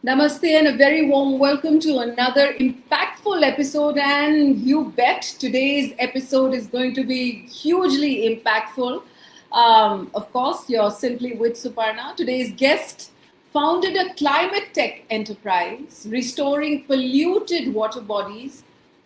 Namaste and a very warm welcome to another impactful episode. And you bet today's episode is going to be hugely impactful. Of course, you're simply with Suparna. Today's guest founded a climate tech enterprise restoring polluted water bodies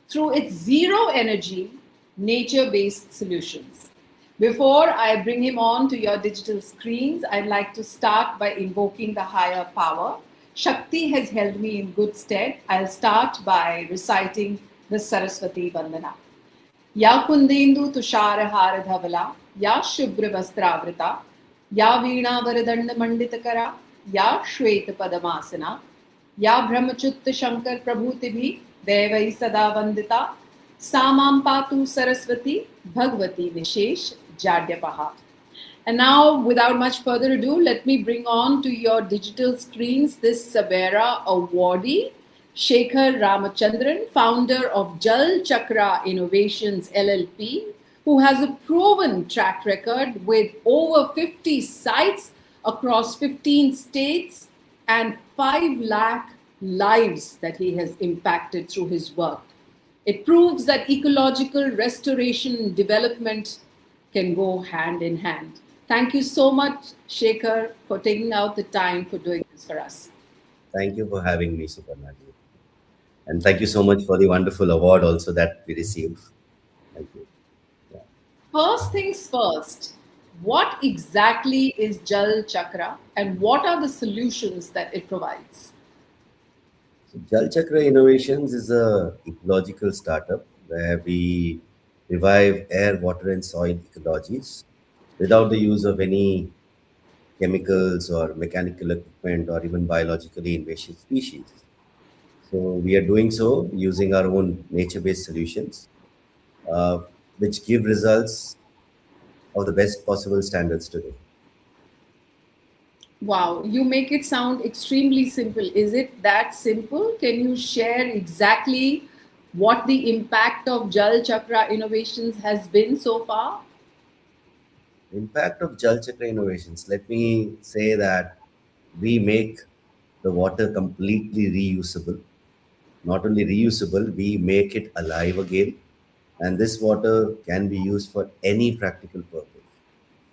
through its zero energy, nature based solutions. Before I bring him on to your digital screens, I'd like to start by invoking the higher power. Shakti has held me in good stead. I'll start by reciting the Saraswati Vandana. Ya Kundendu Tushara Haradhavala, Ya Shubhra Vastravrita, Ya Veena Varadanda Manditakara, Ya Shweta Padamasana, Ya Brahmachutta Shankar Prabhutibhi, Devai Sada Vandita, Samam Patu Saraswati, Bhagavati Vishesh, Jadyapaha. And now, without much further ado, let me bring on to your digital screens this SABERA awardee, Shekhar Ramachandran, founder of Jalchakra Innovations LLP, who has a proven track record with over 50 sites across 15 states and 5 lakh lives that he has impacted through his work. It proves that ecological restoration and development can go hand in hand. Thank you so much, Shekhar, for taking out the time for doing this for us. Thank you for having me, Suparnaji. And thank you so much for the wonderful award also that we received. Thank you. Yeah. First things first, what exactly is Jal Chakra and what are the solutions that it provides? So Jalchakra Innovations is a ecological startup where we revive air, water, and soil ecologies without the use of any chemicals or mechanical equipment or even biologically invasive species. So we are doing so using our own nature-based solutions, uh, which give results of the best possible standards today. Wow, you make it sound extremely simple. Is it that simple? Can you share exactly what the impact of Jal Chakra Innovations has been so far? Impact of Jalchakra Innovations. Let me say that we make the water completely reusable. Not only reusable, we make it alive again. And this water can be used for any practical purpose.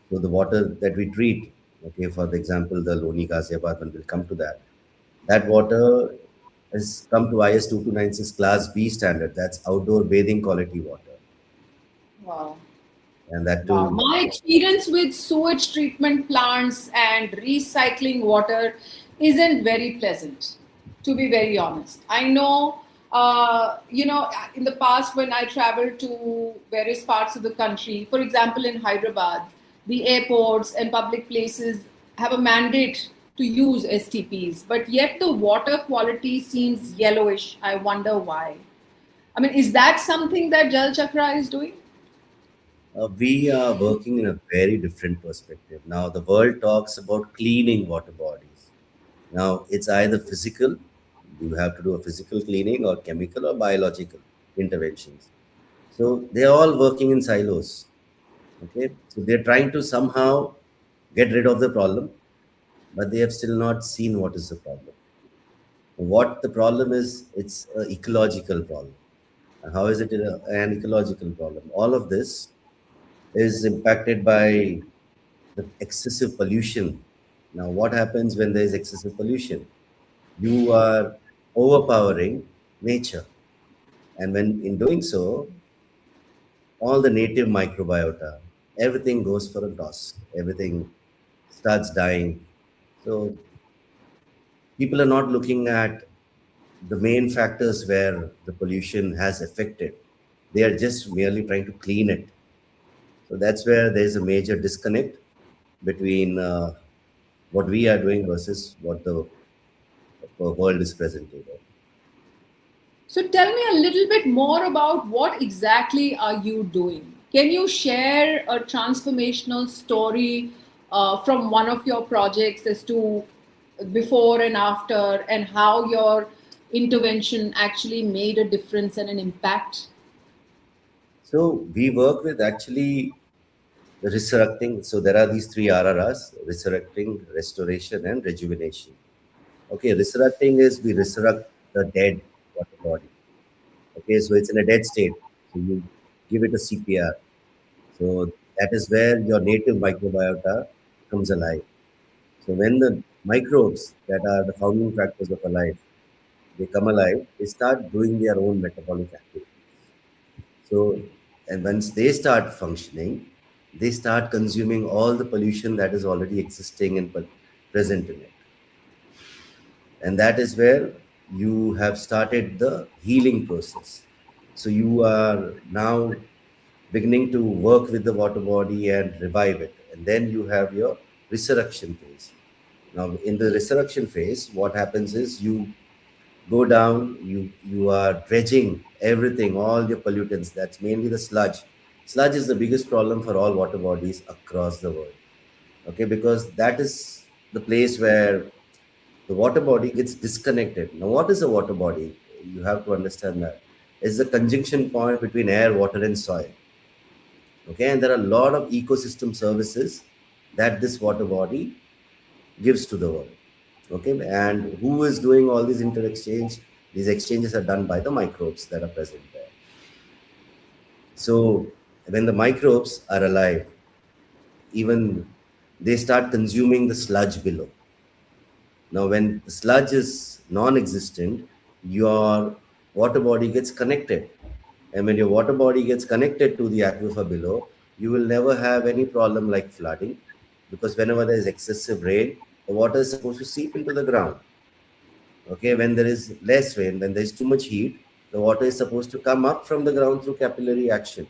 So the water that we treat, okay, for the example, the Loni Ghaziabad one will come to that. That water has come to IS 2296 Class B standard. That's outdoor bathing quality water. Wow. And that Wow. too, My experience with sewage treatment plants and recycling water isn't very pleasant, to be very honest. I know, in the past when I traveled to various parts of the country, for example, in Hyderabad, the airports and public places have a mandate to use STPs, but yet the water quality seems yellowish. I wonder why. I mean, is that something that Jal Chakra is doing? we are working in a very different perspective. Now, the world talks about cleaning water bodies. Now, it's either physical, you have to do a physical cleaning, or chemical or biological interventions. So they're all working in silos. Okay, so they're trying to somehow get rid of the problem, but they have still not seen what is the problem. What the problem is, it's an ecological problem. And how is it an ecological problem? All of this is impacted by the excessive pollution. Now, what happens when there is excessive pollution? You are overpowering nature. And when in doing so, all the native microbiota, everything goes for a toss. Everything starts dying. So people are not looking at the main factors where the pollution has affected. They are just merely trying to clean it. So that's where there's a major disconnect between what we are doing versus what the world is presenting. So tell me a little bit more about what exactly are you doing? Can you share a transformational story from one of your projects as to before and after and how your intervention actually made a difference and an impact? So we work with actually resurrecting. So there are these three RRRs: resurrecting, restoration, and rejuvenation. Okay, resurrecting is we resurrect the dead water body. Okay, so it's in a dead state. So you give it a CPR. So that is where your native microbiota comes alive. So when the microbes that are the founding factors of a life, they come alive, they start doing their own metabolic activity. So, and once they start functioning, they start consuming all the pollution that is already existing and present in it. And that is where you have started the healing process. So you are now beginning to work with the water body and revive it. And then you have your resurrection phase. Now, in the resurrection phase, what happens is you go down, you are dredging everything, all your pollutants. That's mainly the sludge. Sludge is the biggest problem for all water bodies across the world. Okay, because that is the place where the water body gets disconnected. Now, what is a water body? You have to understand that it's the conjunction point between air, water, and soil. Okay, and there are a lot of ecosystem services that this water body gives to the world. Okay, and who is doing all these inter-exchange? These exchanges are done by the microbes that are present there. So when the microbes are alive, even they start consuming the sludge below. Now, when the sludge is non-existent, your water body gets connected. And when your water body gets connected to the aquifer below, you will never have any problem like flooding, because whenever there is excessive rain, the water is supposed to seep into the ground. Okay, when there is less rain, when there is too much heat, the water is supposed to come up from the ground through capillary action.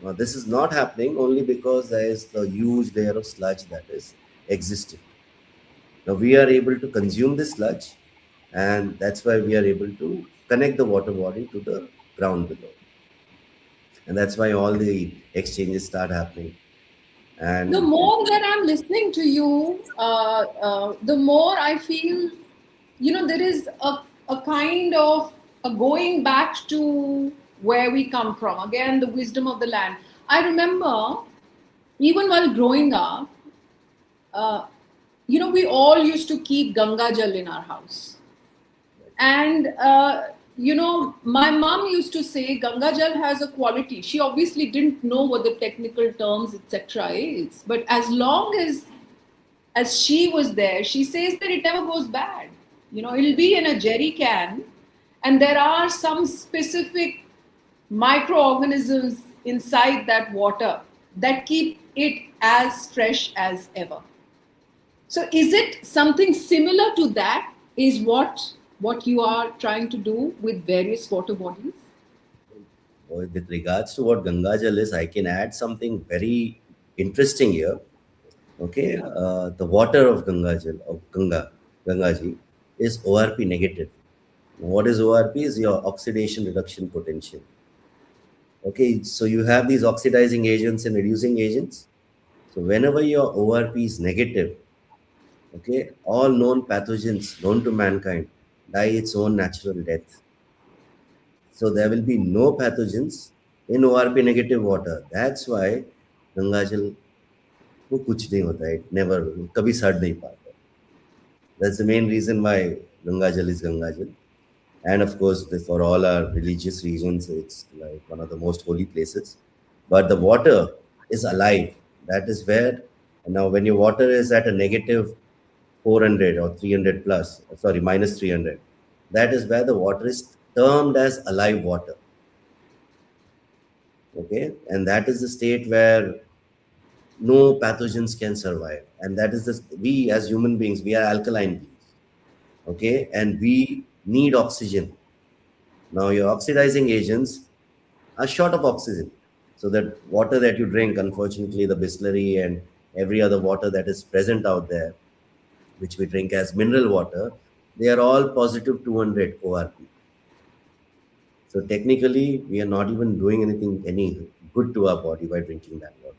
Now, this is not happening only because there is the huge layer of sludge that is existing. Now, we are able to consume this sludge, and that's why we are able to connect the water body to the ground below. And that's why all the exchanges start happening. The And more that I'm listening to you, the more I feel, there is a kind of a going back to where we come from. Again, the wisdom of the land. I remember, even while growing up, uh, we all used to keep Ganga Jal in our house. And, my mom used to say Ganga Jal has a quality. She obviously didn't know what the technical terms, etc. is. But as long as she was there, she says that it never goes bad. It'll be in a jerry can, and there are some specific microorganisms inside that water that keep it as fresh as ever. So is it something similar to that? Is what you are trying to do with various water bodies? with regards to what Ganga Jal is, I can add something very interesting here. Okay, the water of Ganga Jal, of Ganga Ji, is ORP negative. What is ORP? Is your oxidation reduction potential. Okay, so you have these oxidizing agents and reducing agents. So whenever your ORP is negative, okay, all known pathogens known to mankind die its own natural death. So there will be no pathogens in ORP negative water. That's why Ganga जल को कुछ नहीं होता है. It never कभी सड़ नहीं पाता. That's the main reason why Ganga Jal is Ganga Jal. And of course, for all our religious reasons, it's like one of the most holy places. But the water is alive. That is where, now when your water is at a negative 400 or 300 plus, sorry, minus 300, that is where the water is termed as alive water. Okay, and that is the state where no pathogens can survive. And that is the, we as human beings, we are alkaline beings. Okay, and we need oxygen. Now, your oxidizing agents are short of oxygen. So that water that you drink, unfortunately, the Bisleri and every other water that is present out there, which we drink as mineral water, they are all positive 200 ORP. So technically, we are not even doing anything any good to our body by drinking that water.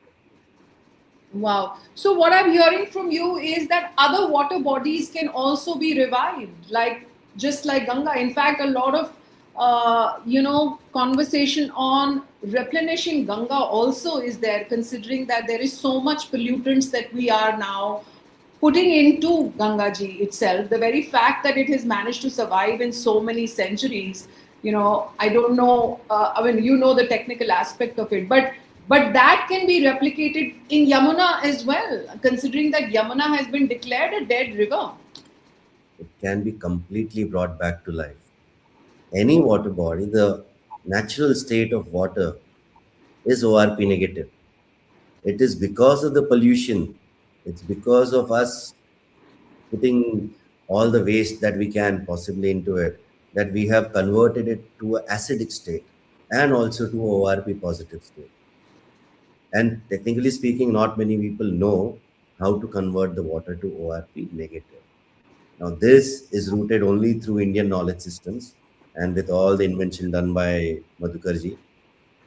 Wow. So what I'm hearing from you is that other water bodies can also be revived, like just like Ganga. In fact, a lot of conversation on replenishing Ganga also is there, considering that there is so much pollutants that we are now putting into Ganga Ji itself, the very fact that it has managed to survive in so many centuries, I don't know. I mean, the technical aspect of it, but that can be replicated in Yamuna as well, considering that Yamuna has been declared a dead river. It can be completely brought back to life. Any water body, the natural state of water is ORP negative. It is because of the pollution. It's because of us putting all the waste that we can possibly into it that we have converted it to an acidic state and also to ORP positive state. And technically speaking, not many people know how to convert the water to ORP negative. Now, this is rooted only through Indian knowledge systems and with all the invention done by Madhukarji.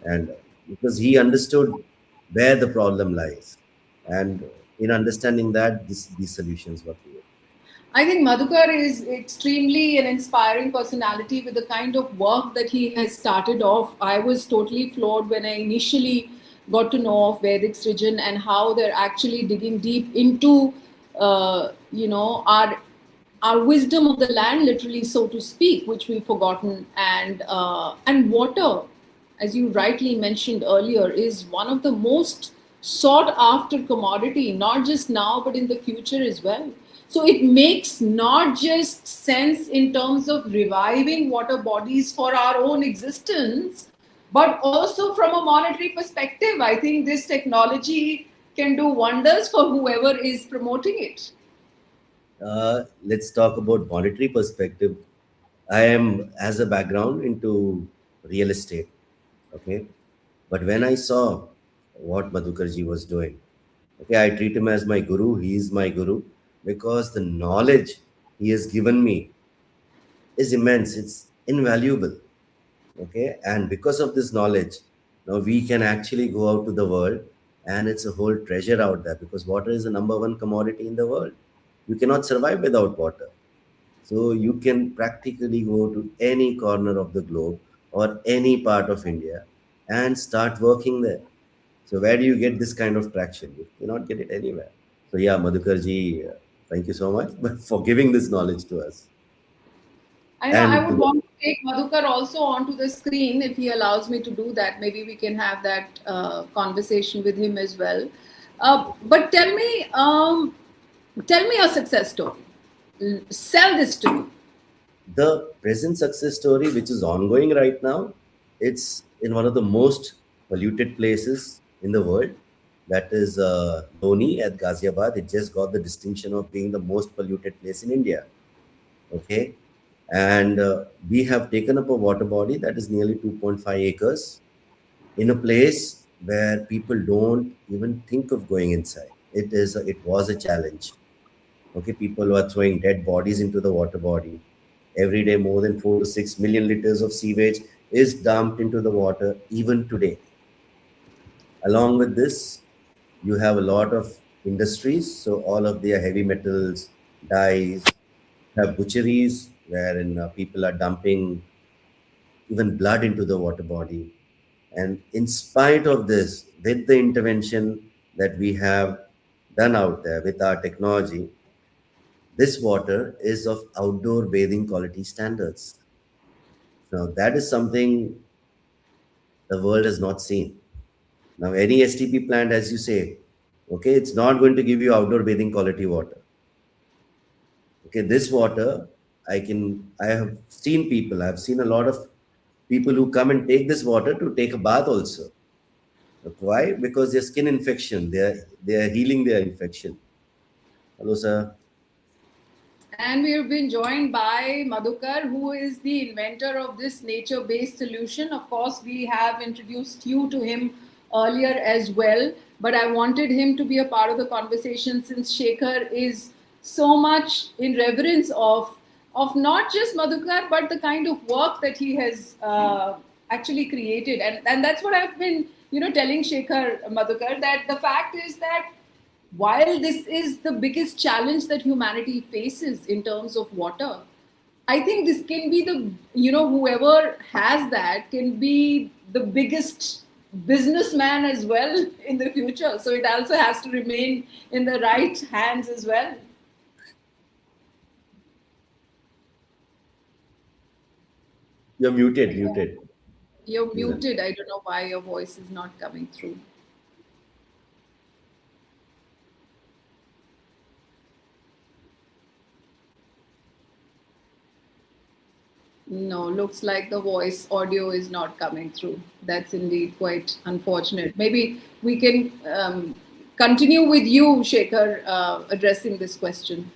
And because he understood where the problem lies. And in understanding that, these solutions were created. I think Madhukar is extremely an inspiring personality with the kind of work that he has started off. I was totally floored when I initially got to know of Vedic Srijan and how they're actually digging deep into, our wisdom of the land, literally, so to speak, which we've forgotten, and water, as you rightly mentioned earlier, is one of the most sought after commodity, not just now, but in the future as well. So it makes not just sense in terms of reviving water bodies for our own existence, but also from a monetary perspective. I think this technology can do wonders for whoever is promoting it. Let's talk about monetary perspective. I am, as a background, into real estate. Okay. But when I saw what Madhukarji was doing, okay, I treat him as my guru. He is my guru because the knowledge he has given me is immense. It's invaluable. Okay. And because of this knowledge, now we can actually go out to the world and it's a whole treasure out there because water is the number one commodity in the world. You cannot survive without water. So you can practically go to any corner of the globe or any part of India and start working there. So where do you get this kind of traction? You cannot get it anywhere. So yeah, Madhukarji, thank you so much for giving this knowledge to us. I know I And would want to take Madhukar also onto the screen if he allows me to do that. Maybe we can have that conversation with him as well. But tell me a success story. Sell this to me. the present success story, which is ongoing right now, it's in one of the most polluted places in the world. That is Loni at Ghaziabad. It just got the distinction of being the most polluted place in India. Okay. And we have taken up a water body that is nearly 2.5 acres in a place where people don't even think of going inside. It was a challenge. Okay, people were throwing dead bodies into the water body. Every day, more than 4 to 6 million liters of sewage is dumped into the water, even today. Along with this, you have a lot of industries. So, all of their heavy metals, dyes, have butcheries wherein people are dumping even blood into the water body. And in spite of this, with the intervention that we have done out there with our technology, this water is of outdoor bathing quality standards. Now, that is something the world has not seen. Now, any STP plant, as you say, okay, it's not going to give you outdoor bathing quality water. Okay, this water, I have seen people, I've seen a lot of people who come and take this water to take a bath also. Why? Because their skin infection, they are healing their infection. Hello, sir. And we have been joined by Madhukar, who is the inventor of this nature based solution. Of course, we have introduced you to him earlier as well, but I wanted him to be a part of the conversation since Shekhar is so much in reverence of not just Madhukar, but the kind of work that he has actually created. And that's what I've been, telling Shekhar, Madhukar, that the fact is that while this is the biggest challenge that humanity faces in terms of water, I think this can be the, whoever has that can be the biggest businessman as well in the future. So it also has to remain in the right hands as well. You're muted, muted. You're Yeah. muted. I don't know why your voice is not coming through. No, looks like the voice audio is not coming through. That's indeed quite unfortunate. Maybe we can continue with you, Shekhar, addressing this question.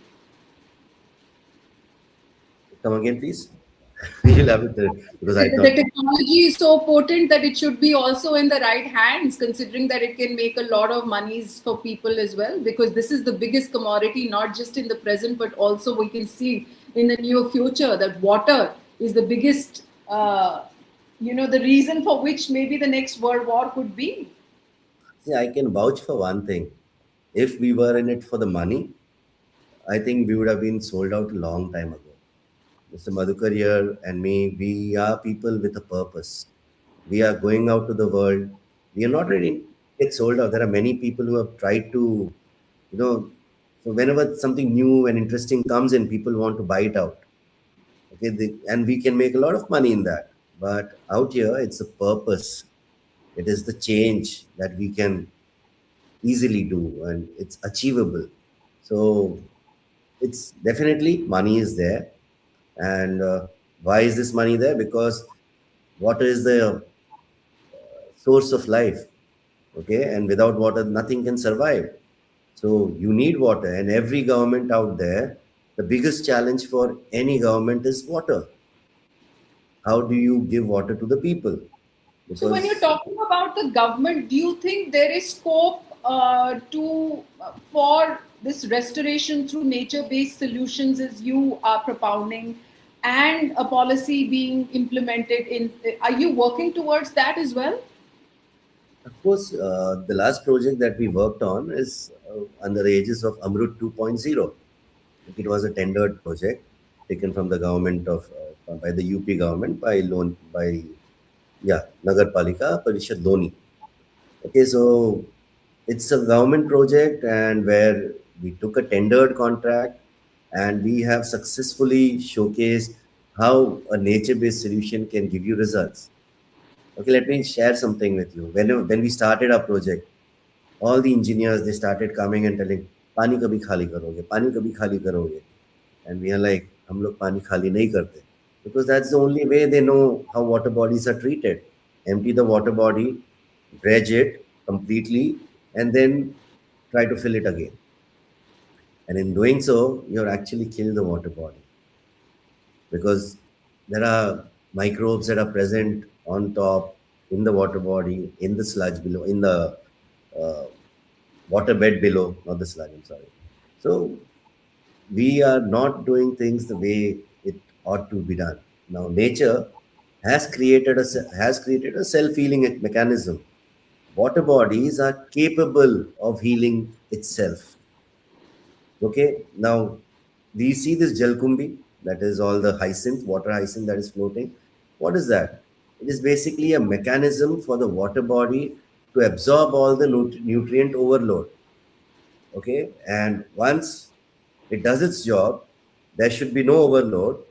Come again, please. You'll have it because I The thought. technology is so potent that it should be also in the right hands, considering that it can make a lot of monies for people as well, because this is the biggest commodity, not just in the present, but also we can see in the near future that water is the biggest, the reason for which maybe the next world war could be. See, I can vouch for one thing. If we were in it for the money, I think we would have been sold out a long time ago. Mr. Madhukar here and me, we are people with a purpose. We are going out to the world. We are not ready to get sold out. There are many people who have tried to, you know, so whenever something new and interesting comes in, people want to buy it out. Okay, and we can make a lot of money in that. But out here, it's a purpose. It is the change that we can easily do, and it's achievable. So it's definitely money is there. And why is this money there? Because water is the source of life. Okay, and without water, nothing can survive. So you need water, and every government out there, the biggest challenge for any government is water. How do you give water to the people? So when you're Because talking about the government, do you think there is scope to for this restoration through nature-based solutions, as you are propounding, and a policy being implemented in? Are you working towards that as well? of course, the last project that we worked on is under the aegis of Amrut 2.0. It was a tendered project taken from the government of by the UP government by loan by Nagar Palika Parishad Loni. Okay, so it's a government project and where we took a tendered contract and we have successfully showcased how a nature-based solution can give you results. Okay, let me share something with you. When we started our project, all the engineers they started coming and telling, "पानी कभी खाली करोगे? पानी कभी खाली करोगे?" And we are like, "हम लोग पानी खाली नहीं करते," because that's the only way they know how water bodies are treated. Empty the water body, dredge it completely, and then try to fill it again. And in doing so, you're actually kill the water body because there are microbes that are present on top in the water body, in the sludge below, in the uh, water bed below, not the sludge, I'm sorry. So we are not doing things the way it ought to be done. Now, nature has created a self-healing mechanism. Water bodies are capable of healing itself. Okay, now we see this Jalkumbi, that is all the hyacinth, water hyacinth that is floating. What is that? It is basically a mechanism for the water body to absorb all the nutrient overload. Okay, and once it does its job, there should be no overload.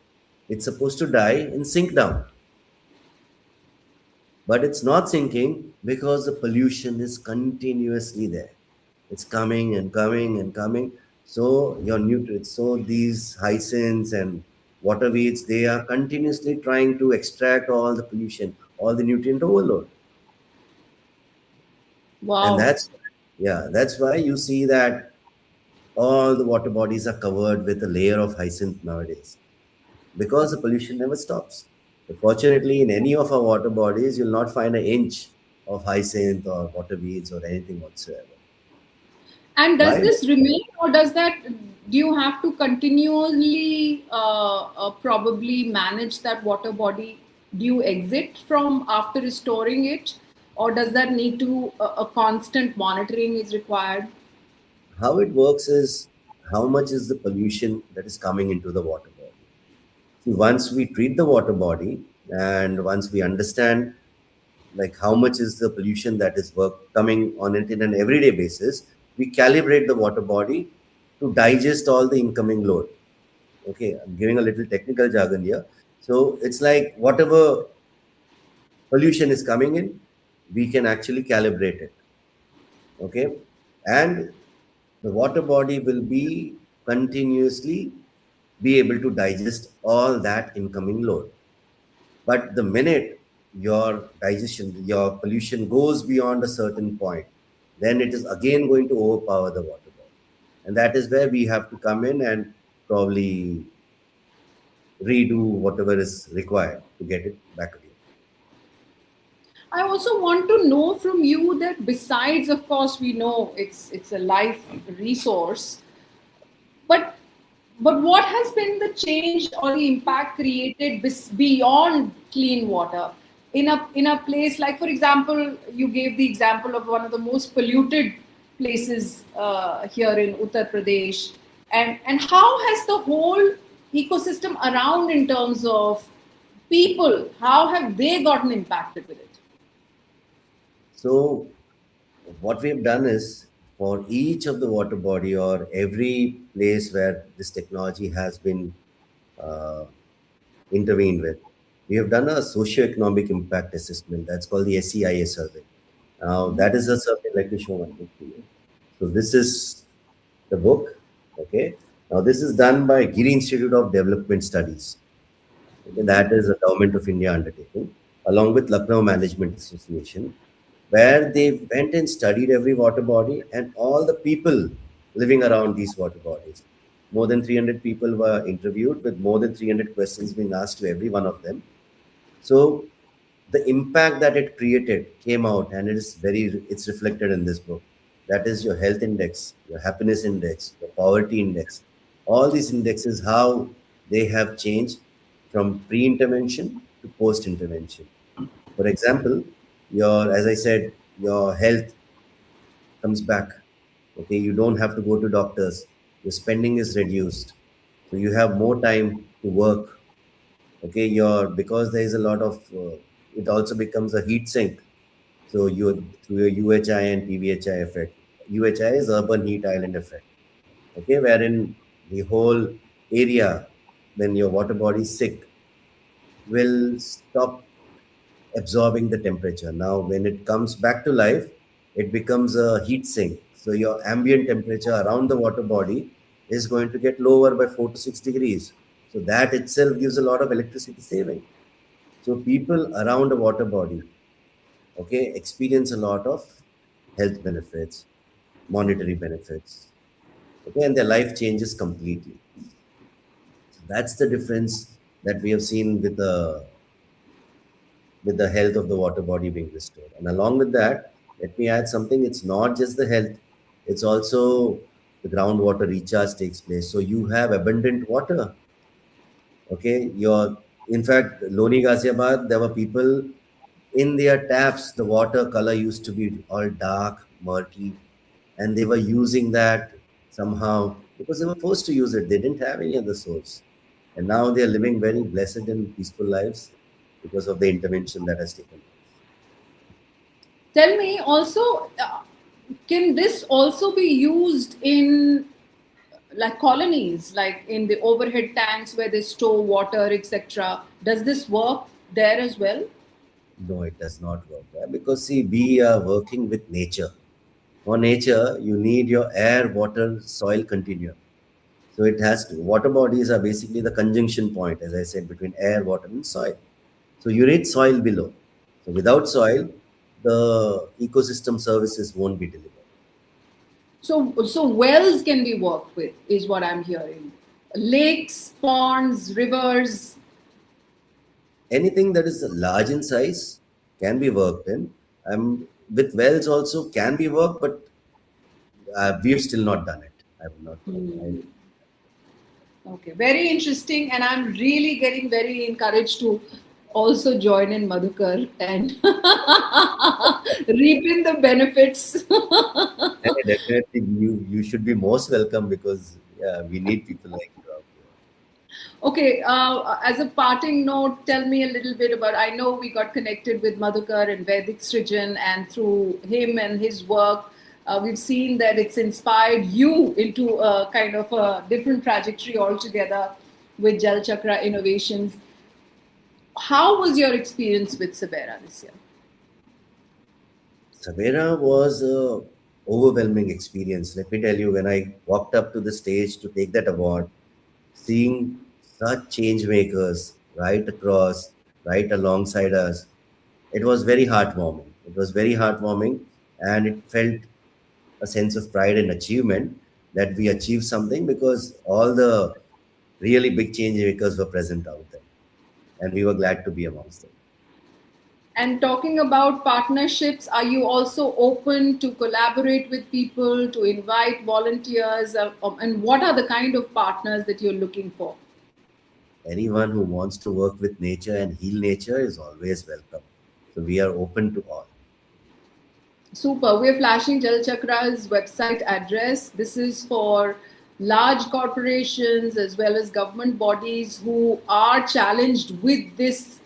It's supposed to die and sink down. But it's not sinking because the pollution is continuously there. It's coming and coming and coming. So your nutrients, so these hyacinths and water weeds, they are continuously trying to extract all the pollution, all the nutrient overload. And Wow. that's why you see that all the water bodies are covered with a layer of hyacinth nowadays because the pollution never stops. But fortunately, in any of our water bodies, you'll not find an inch of hyacinth or water weeds or anything whatsoever. And does Why? this remain, or does that, do you have to continually probably manage that water body? Do you exit from after restoring it, or does that need to a constant monitoring is required? How it works is how much is the pollution that is coming into the water body. See, once we treat the water body and once we understand like how much is the pollution that is coming on it in an everyday basis, we calibrate the water body to digest all the incoming load. Okay, I'm giving a little technical jargon here. So it's like whatever pollution is coming in, we can actually calibrate it. Okay, and the water body will be continuously be able to digest all that incoming load. But the minute your digestion, your pollution goes beyond a certain point, then it is again going to overpower the water body. And that is where we have to come in and probably redo whatever is required to get it back again. I also want to know from you that besides, of course, we know it's a life resource, but what has been the change or the impact created beyond clean water in a place like, for example, you gave the example of one of the most polluted places here in Uttar Pradesh, and how has the whole ecosystem around in terms of people, how have they gotten impacted with it? So what we've done is for each of the water body or every place where this technology has been uh, intervened with, we have done a socio-economic impact assessment that's called the SEIA survey. Now, that is a survey. Let me show one book to you. So, this is the book. Okay. Now, this is done by Giri Institute of Development Studies. Okay, that is a Government of India undertaking, along with Lucknow Management Association, where they went and studied every water body and all the people living around these water bodies. More than 300 people were interviewed with more than 300 questions being asked to every one of them. So the impact that it created came out, and it's reflected in this book. That is your health index, your happiness index, your poverty index. All these indexes, how they have changed from pre-intervention to post-intervention. For example, your, as I said, your health comes back. Okay, you don't have to go to doctors. Your spending is reduced, so you have more time to work. Okay, your, because there is a lot of it also becomes a heat sink. So you, through your UHI and PVHI effect. UHI is urban heat island effect. Okay, wherein the whole area, when your water body is sick, will stop absorbing the temperature. Now, when it comes back to life, it becomes a heat sink. So your ambient temperature around the water body is going to get lower by 4 to 6 degrees. So that itself gives a lot of electricity saving. So people around a water body, okay, experience a lot of health benefits, monetary benefits, okay, and their life changes completely. So that's the difference that we have seen with the health of the water body being restored. And along with that, let me add something. It's not just the health; it's also the groundwater recharge takes place. So you have abundant water. Okay, your, in fact, Loni Ghaziabad, there were people in their taps. The water color used to be all dark, murky, and they were using that somehow because they were forced to use it. They didn't have any other source, and now they are living very blessed and peaceful lives because of the intervention that has taken place. Tell me also, can this also be used in like colonies, like in the overhead tanks where they store water, etc.? Does this work there as well? No, it does not work there because see, we are working with nature. For nature, you need your air, water, soil continuum. So it has to. Water bodies are basically the conjunction point, as I said, between air, water, and soil. So you need soil below. So without soil, the ecosystem services won't be delivered. So wells can be worked with, is what I'm hearing. Lakes, ponds, rivers. Anything that is large in size can be worked in. With wells also can be worked, but we've still not done it. I have not. I, Okay, very interesting, and I'm really getting very encouraged to also join in Madhukar and reaping the benefits. definitely, you should be most welcome because yeah, we need people like you out here. Okay, as a parting note, tell me a little bit about. I know we got connected with Madhukar and Vedic Srijan, and through him and his work, we've seen that it's inspired you into a kind of a different trajectory altogether with Jalchakra Innovations. How was your experience with SABERA this year? SABERA was a overwhelming experience. Let me tell you, when I walked up to the stage to take that award, seeing such change makers right across, right alongside us, it was very heartwarming. It was very heartwarming, and it felt a sense of pride and achievement that we achieved something because all the really big change makers were present out there, and we were glad to be amongst them. And talking about partnerships, are you also open to collaborate with people, to invite volunteers? And what are the kind of partners that you're looking for? Anyone who wants to work with nature and heal nature is always welcome. So we are open to all. Super. We're flashing Jalchakra's website address. This is for large corporations as well as government bodies who are challenged with this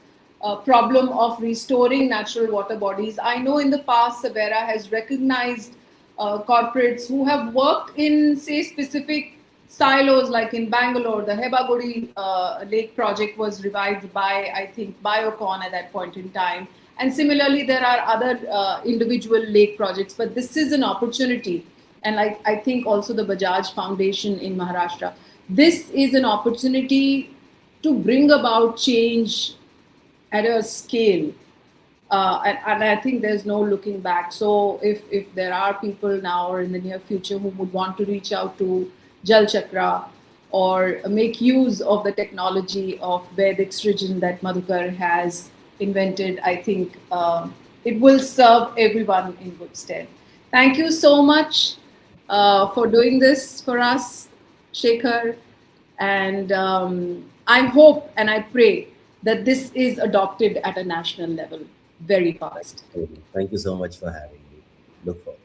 problem of restoring natural water bodies. I know in the past, SABERA has recognized corporates who have worked in, say, specific silos, like in Bangalore, the Hebagudi Lake project was revived by, I think, Biocon at that point in time. And similarly, there are other individual lake projects, but this is an opportunity. And I think also the Bajaj Foundation in Maharashtra. This is an opportunity to bring about change at a scale. And I think there's no looking back. So if there are people now or in the near future who would want to reach out to Jalchakra or make use of the technology of Vedic Srijan that Madhukar has invented, I think it will serve everyone in good stead. Thank you so much for doing this for us, Shekhar. And I hope and I pray that this is adopted at a national level very fast. Thank you so much for having me. Look forward.